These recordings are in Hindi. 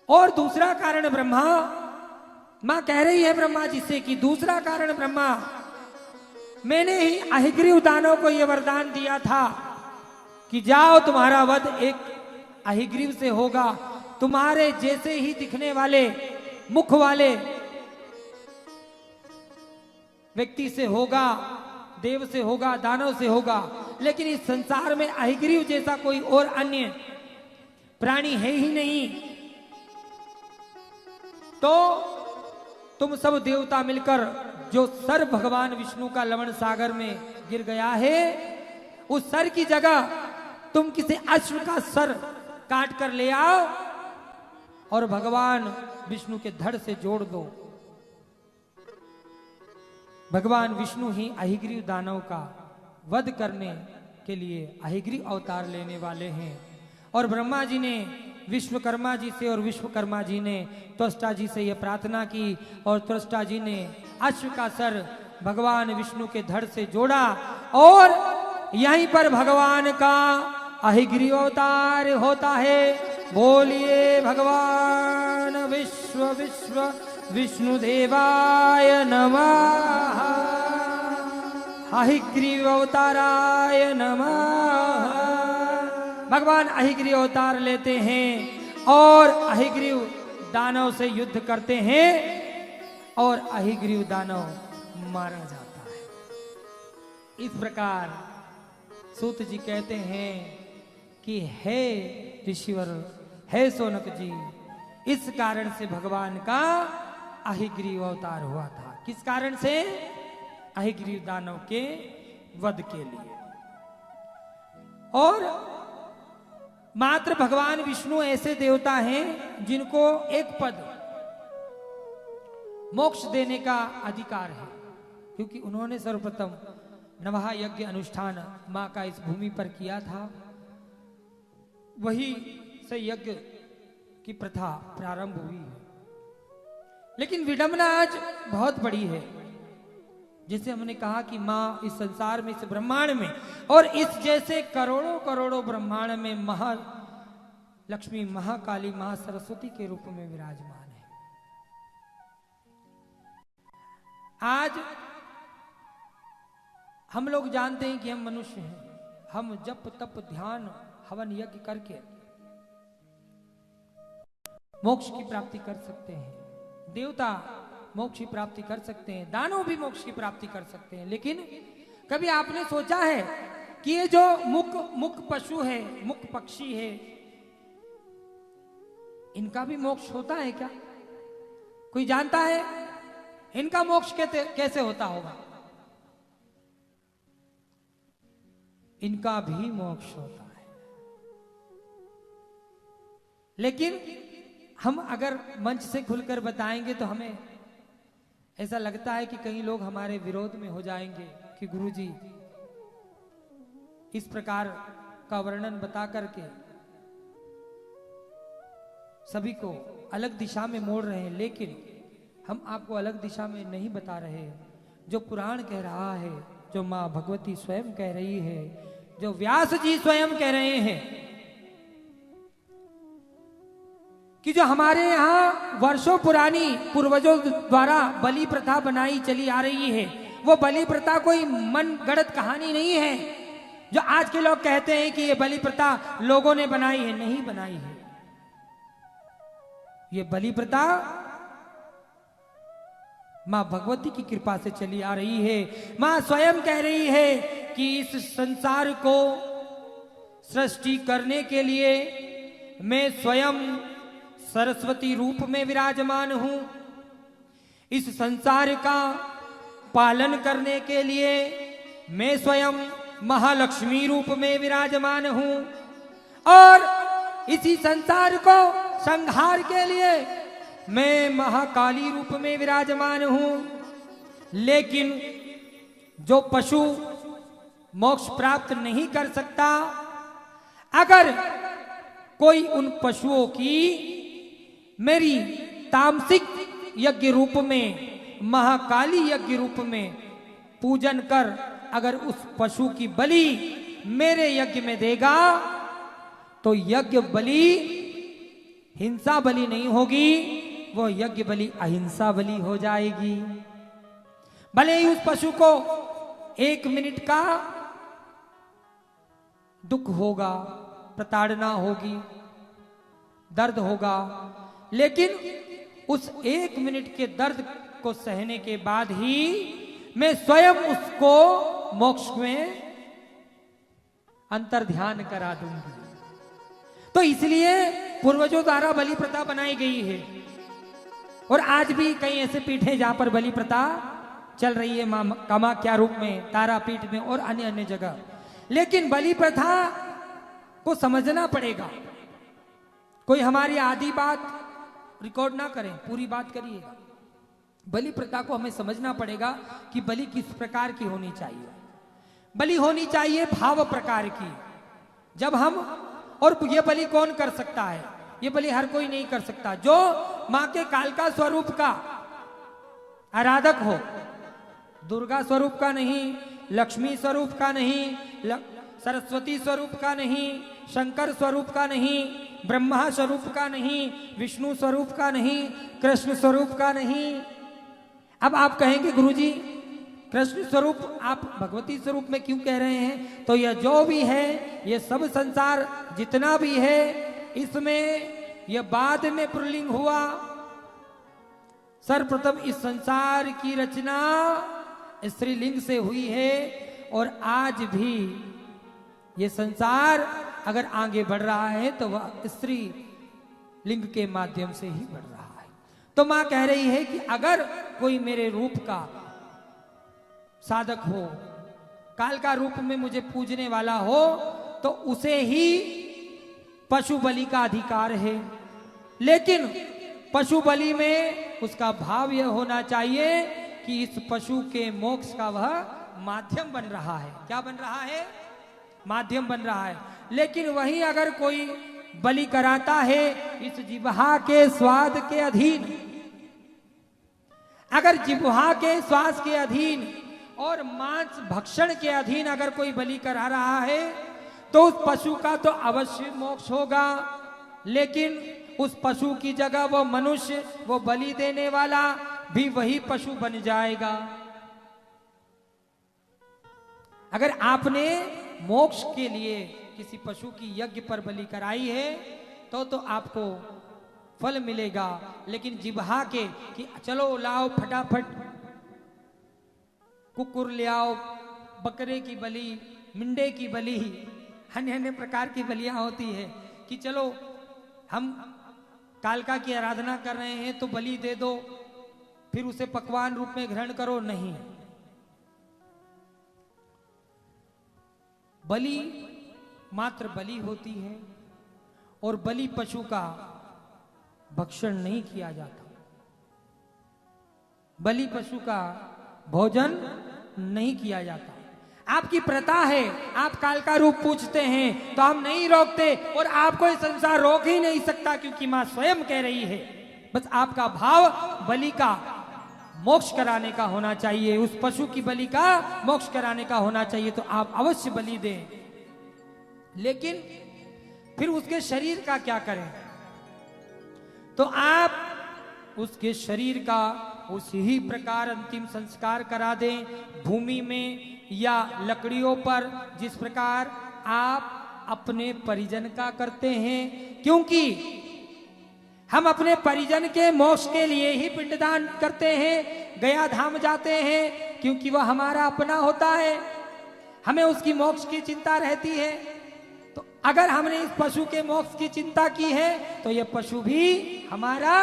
और दूसरा कारण ब्रह्मा, मां कह रही है ब्रह्मा जी से कि दूसरा कारण ब्रह्मा, मैंने ही अहिग्रीव दानव को यह वरदान दिया था कि जाओ तुम्हारा वध एक अहिग्रीव से होगा, तुम्हारे जैसे ही दिखने वाले मुख वाले व्यक्ति से होगा, देव से होगा, दानव से होगा, लेकिन इस संसार में अहिग्रीव जैसा कोई और अन्य प्राणी है ही नहीं। तो तुम सब देवता मिलकर जो सर भगवान विष्णु का लवण सागर में गिर गया है, उस सर की जगह तुम किसी अश्व का सर काट कर ले आओ और भगवान विष्णु के धड़ से जोड़ दो। भगवान विष्णु ही अहिग्रीव दानव का वध करने के लिए अहिग्रीव अवतार लेने वाले हैं। और ब्रह्मा जी ने विश्वकर्मा जी से और विश्वकर्मा जी ने त्वष्टा जी से यह प्रार्थना की और त्वष्टा जी ने अश्व का सर भगवान विष्णु के धड़ से जोड़ा और यहीं पर भगवान का अहिग्रीव अवतार होता है। बोलिए भगवान विश्व विश्व विष्णुदेवाय नमः, अहिग्रीव अवताराय नमः। भगवान अहिग्रीव अवतार लेते हैं और अहिग्रीव दानव से युद्ध करते हैं और अहिग्रीव दानव मारा जाता है। इस प्रकार सूत जी कहते हैं कि हे ऋषिवर, हे सोनक जी, इस कारण से भगवान का अहिग्रीव अवतार हुआ था। किस कारण से? अहिग्रीव दानव के वध के लिए। और मात्र भगवान विष्णु ऐसे देवता हैं जिनको एक पद मोक्ष देने का अधिकार है, क्योंकि उन्होंने सर्वप्रथम नवहा यज्ञ अनुष्ठान मां का इस भूमि पर किया था। वही से यज्ञ की प्रथा प्रारंभ हुई है। लेकिन विडंबना आज बहुत बड़ी है। जैसे हमने कहा कि मां इस संसार में, इस ब्रह्मांड में और इस जैसे करोड़ों करोड़ों ब्रह्मांड में महालक्ष्मी, महाकाली, महासरस्वती के रूप में विराजमान है। आज हम लोग जानते हैं कि हम मनुष्य हैं, हम जप तप ध्यान हवन यज्ञ करके मोक्ष की प्राप्ति कर सकते हैं। देवता मोक्ष की प्राप्ति कर सकते हैं, दानव भी मोक्ष की प्राप्ति कर सकते हैं। लेकिन कभी आपने सोचा है कि ये जो मुख पशु है, मुख पक्षी है, इनका भी मोक्ष होता है क्या? कोई जानता है इनका मोक्ष कैसे होता होगा? इनका भी मोक्ष होता है। लेकिन हम अगर मंच से खुलकर बताएंगे तो हमें ऐसा लगता है कि कई लोग हमारे विरोध में हो जाएंगे कि गुरुजी इस प्रकार का वर्णन बता करके सभी को अलग दिशा में मोड़ रहे हैं। लेकिन हम आपको अलग दिशा में नहीं बता रहे। जो पुराण कह रहा है, जो मां भगवती स्वयं कह रही है, जो व्यास जी स्वयं कह रहे हैं कि जो हमारे यहाँ वर्षों पुरानी पूर्वजों द्वारा बलि प्रथा बनाई चली आ रही है, वो बलि प्रथा कोई मन गढ़ंत कहानी नहीं है जो आज के लोग कहते हैं कि ये बलि प्रथा लोगों ने बनाई है। नहीं बनाई है। ये बलि प्रथा मां भगवती की कृपा से चली आ रही है। मां स्वयं कह रही है कि इस संसार को सृष्टि करने के लिए मैं स्वयं सरस्वती रूप में विराजमान हूं। इस संसार का पालन करने के लिए मैं स्वयं महालक्ष्मी रूप में विराजमान हूं और इसी संसार को संहार के लिए मैं महाकाली रूप में विराजमान हूं। लेकिन जो पशु मोक्ष प्राप्त नहीं कर सकता, अगर कोई उन पशुओं की मेरी तामसिक यज्ञ रूप में, महाकाली यज्ञ रूप में पूजन कर अगर उस पशु की बलि मेरे यज्ञ में देगा तो यज्ञ बलि हिंसा बलि नहीं होगी, वो यज्ञ बलि अहिंसा बलि हो जाएगी। भले ही उस पशु को 1 मिनट का दुख होगा, प्रताड़ना होगी, दर्द होगा, लेकिन उस 1 मिनट के दर्द को सहने के बाद ही मैं स्वयं उसको मोक्ष में अंतर ध्यान करा दूंगी। तो इसलिए पूर्वजों द्वारा बलि प्रथा बनाई गई है। और आज भी कई ऐसे पीठ हैं जहां पर बलि प्रथा चल रही है, मां कामाख्या रूप में, तारापीठ में और अन्य अन्य जगह। लेकिन बलि प्रथा को समझना पड़ेगा। कोई हमारी आधी बात रिकॉर्ड ना करें, पूरी बात करिएगा। बलि प्रथा को हमें समझना पड़ेगा कि बलि किस प्रकार की होनी चाहिए। बलि होनी चाहिए भाव प्रकार की। जब हम, और ये बलि कौन कर सकता है? ये बलि हर कोई नहीं कर सकता। जो मां के कालका स्वरूप का आराधक हो, दुर्गा स्वरूप का नहीं, लक्ष्मी स्वरूप का नहीं, सरस्वती स्वरूप का नहीं, शंकर स्वरूप का नहीं, ब्रह्मा स्वरूप का नहीं, विष्णु स्वरूप का नहीं, कृष्ण स्वरूप का नहीं। अब आप कहेंगे गुरुजी कृष्ण स्वरूप आप भगवती स्वरूप में क्यों कह रहे हैं? तो यह जो भी है, ये सब संसार जितना भी है, इसमें यह बाद में पुल्लिंग हुआ। सर्वप्रथम इस संसार की रचना स्त्रीलिंग से हुई है। और आज भी ये संसार अगर आगे बढ़ रहा है तो वह स्त्री लिंग के माध्यम से ही बढ़ रहा है। तो मां कह रही है कि अगर कोई मेरे रूप का साधक हो, काल का रूप में मुझे पूजने वाला हो, तो उसे ही पशु बलि का अधिकार है। लेकिन पशु बलि में उसका भाव यह होना चाहिए कि इस पशु के मोक्ष का वह माध्यम बन रहा है। क्या बन रहा है? माध्यम बन रहा है। लेकिन वहीं अगर कोई बलि कराता है इस जिह्वा के स्वाद के अधीन, अगर जिह्वा के स्वाद के अधीन और मांस भक्षण के अधीन अगर कोई बलि करा रहा है, तो उस पशु का तो अवश्य मोक्ष होगा। लेकिन उस पशु की जगह वो मनुष्य, वो बलि देने वाला भी वही पशु बन जाएगा। अगर आपने मोक्ष के लिए किसी पशु की यज्ञ पर बलि कराई है तो आपको फल मिलेगा। लेकिन जिह्वा के कि चलो लाओ फटाफट कुकुर ले आओ, बकरे की बलि, मिंडे की बलि, अन्य अन्य प्रकार की बलियां होती है कि चलो हम कालका की आराधना कर रहे हैं तो बलि दे दो, फिर उसे पकवान रूप में ग्रहण करो। नहीं, बलि मात्र बलि होती है और बलि पशु का भक्षण नहीं किया जाता। बलि पशु का भोजन नहीं किया जाता। आपकी प्रथा है, आप काल का रूप पूछते हैं तो हम नहीं रोकते, और आपको ये संसार रोक ही नहीं सकता, क्योंकि मां स्वयं कह रही है। बस आपका भाव बलि का मोक्ष कराने का होना चाहिए, उस पशु की बलि का मोक्ष कराने का होना चाहिए, तो आप अवश्य बलि दें। लेकिन फिर उसके शरीर का क्या करें? तो आप उसके शरीर का उसी ही प्रकार अंतिम संस्कार करा दें, भूमि में या लकड़ियों पर, जिस प्रकार आप अपने परिजन का करते हैं। क्योंकि हम अपने परिजन के मोक्ष के लिए ही पिंडदान करते हैं, गया धाम जाते हैं, क्योंकि वह हमारा अपना होता है, हमें उसकी मोक्ष की चिंता रहती है। तो अगर हमने इस पशु के मोक्ष की चिंता की है तो यह पशु भी हमारा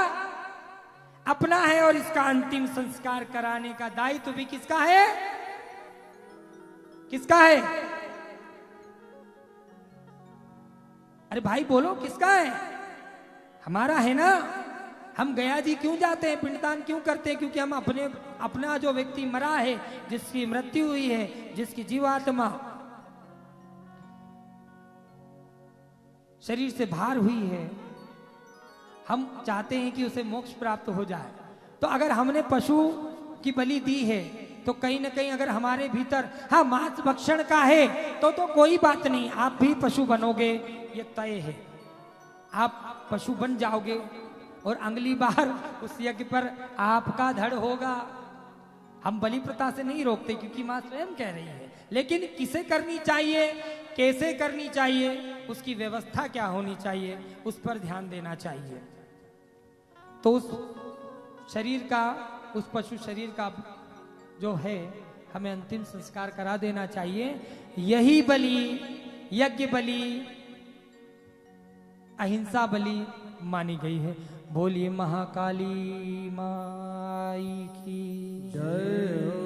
अपना है, और इसका अंतिम संस्कार कराने का दायित्व भी किसका है? किसका है? अरे भाई बोलो, किसका है? हमारा है ना। हम गया जी क्यों जाते हैं, पिंडदान क्यों करते हैं? क्योंकि हम अपना जो व्यक्ति मरा है, जिसकी मृत्यु हुई है, जिसकी जीवात्मा शरीर से बाहर हुई है, हम चाहते हैं कि उसे मोक्ष प्राप्त हो जाए। तो अगर हमने पशु की बलि दी है तो कहीं ना कहीं अगर हमारे भीतर हाँ मांस भक्षण का है तो कोई बात नहीं, आप भी पशु बनोगे, ये तय है। आप पशु बन जाओगे और अगली बार उस यज्ञ पर आपका धड़ होगा। हम बलि प्रथा से नहीं रोकते क्योंकि मां स्वयं कह रही है, लेकिन किसे करनी चाहिए, कैसे करनी चाहिए, उसकी व्यवस्था क्या होनी चाहिए, उस पर ध्यान देना चाहिए। तो उस शरीर का, उस पशु शरीर का जो है हमें अंतिम संस्कार करा देना चाहिए। यही बलि, यज्ञ बलि, अहिंसा बलि मानी गई है। बोलिए महाकाली माई की जय।